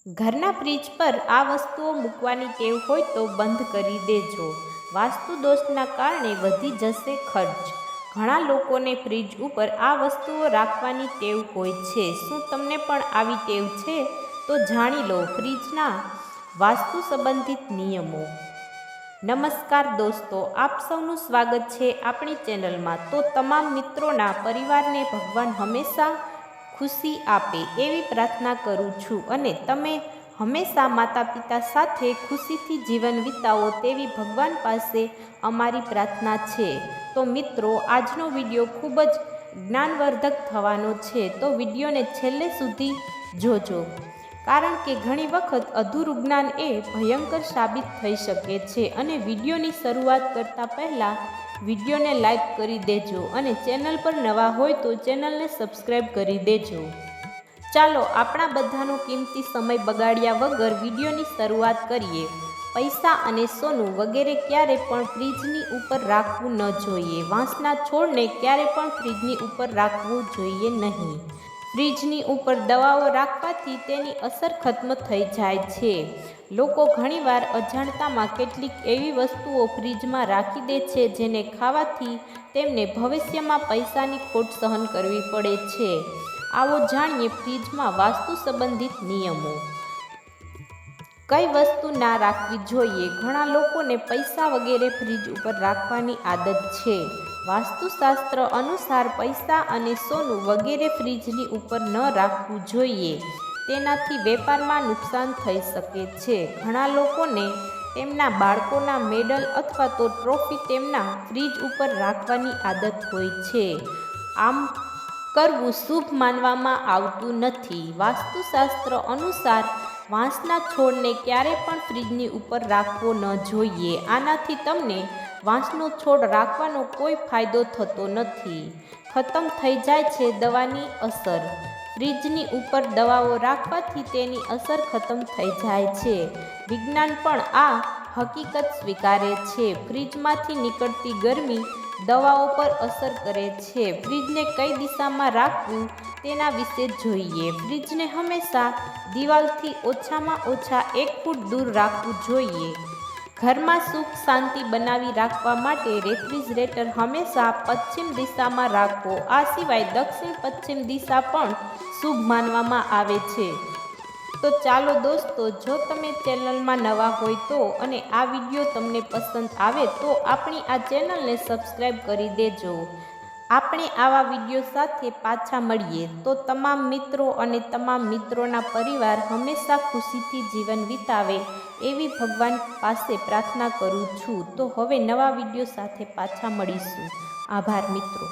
ઘરના ફ્રિજ પર આ વસ્તુઓ મૂકવાની ટેવ હોય તો બંધ કરી દેજો. વાસ્તુ દોષના કારણે વધી જશે ખર્ચ. ઘણા લોકોને ફ્રિજ ઉપર આ વસ્તુઓ રાખવાની ટેવ હોય છે. શું તમને પણ આવી ટેવ છે? તો જાણી લો ફ્રિજના વાસ્તુ સંબંધિત નિયમો. નમસ્કાર દોસ્તો, આપ સૌનું સ્વાગત છે આપણી ચેનલમાં. તો તમામ મિત્રોના પરિવારને ભગવાન હંમેશા ખુશી આપે એવી પ્રાર્થના કરું છું અને તમે હંમેશા માતા પિતા સાથે ખુશીથી જીવન વિતાવો તેવી ભગવાન પાસે અમારી પ્રાર્થના છે. તો મિત્રો, આજનો વિડીયો ખૂબ જ જ્ઞાનવર્ધક થવાનો છે, તો વિડીયોને છેલ્લે સુધી જોજો, કારણ કે ઘણી વખત અધૂરું જ્ઞાન એ ભયંકર સાબિત થઈ શકે છે. અને વિડીયોની શરૂઆત કરતાં પહેલાં વિડીયોને લાઈક કરી દેજો અને ચેનલ પર નવા હોય તો ચેનલને સબસ્ક્રાઈબ કરી દેજો. ચાલો આપણા બધાનો કિંમતી સમય બગાડ્યા વગર વિડીયોની શરૂઆત કરીએ. પૈસા અને સોનું વગેરે ક્યારે પણ ફ્રિજની ઉપર રાખવું ન જોઈએ. વાંસના છોડને ક્યારે પણ ફ્રિજની ઉપર રાખવું જોઈએ નહીં. ફ્રિજની ઉપર દવાઓ રાખવાથી તેની અસર ખત્મ થઈ જાય છે. લોકો ઘણીવાર અજાણતામાં કેટલીક એવી વસ્તુઓ ફ્રિજમાં રાખી દે છે જેને ખાવાથી તેમને ભવિષ્યમાં પૈસાની ખોટ સહન કરવી પડે છે. આવો જાણીએ ફ્રિજમાં વાસ્તુ સંબંધિત નિયમો. કઈ વસ્તુ ના રાખવી જોઈએ? ઘણા લોકોને પૈસા વગેરે ફ્રિજ ઉપર રાખવાની આદત છે. વાસ્તુશાસ્ત્ર અનુસાર પૈસા અને સોનું વગેરે ફ્રિજની ઉપર ન રાખવું જોઈએ. તેનાથી વેપારમાં નુકસાન થઈ શકે છે. ઘણા લોકોને તેમના બાળકોના મેડલ અથવા તો ટ્રોફી તેમના ફ્રિજ ઉપર રાખવાની આદત હોય છે. આમ કરવું શુભ માનવામાં આવતું નથી. વાસ્તુશાસ્ત્ર અનુસાર વાંસના છોડને ક્યારે પણ ફ્રિજની ઉપર રાખવો ન જોઈએ. આનાથી તમને વાંસનો છોડ રાખવાનો કોઈ ફાયદો થતો નથી. ખતમ થઈ જાય છે દવાની અસર. ફ્રિજની ઉપર દવાઓ રાખવાથી તેની અસર ખતમ થઈ જાય છે. વિજ્ઞાન પણ આ હકીકત સ્વીકારે છે. ફ્રિજમાંથી નીકળતી ગરમી દવાઓ પર અસર કરે છે. ફ્રિજને કઈ દિશામાં રાખવું તેના વિશે જોઈએ. ફ્રિજને હંમેશા દિવાલથી ઓછામાં ઓછા 1 ફૂટ દૂર રાખવું જોઈએ. ઘરમાં સુખ શાંતિ બનાવી રાખવા માટે રેફ્રિજરેટર હંમેશા પશ્ચિમ દિશામાં રાખો. આ સિવાય દક્ષિણ પશ્ચિમ દિશા પણ શુભ માનવામાં આવે છે. તો ચાલો દોસ્તો, જો તમે ચેનલમાં નવા હોય તો અને આ વિડીયો તમને પસંદ આવે તો આપણી આ ચેનલને સબસ્ક્રાઈબ કરી દેજો. આપણે આવા વિડીયો સાથે પાછા મળીએ. તો તમામ મિત્રો અને તમામ મિત્રોના પરિવાર હંમેશા ખુશીથી જીવન વિતાવે એવી ભગવાન પાસે પ્રાર્થના કરું છું. તો હવે નવા વિડીયો સાથે પાછા મળીશું. આભાર મિત્રો.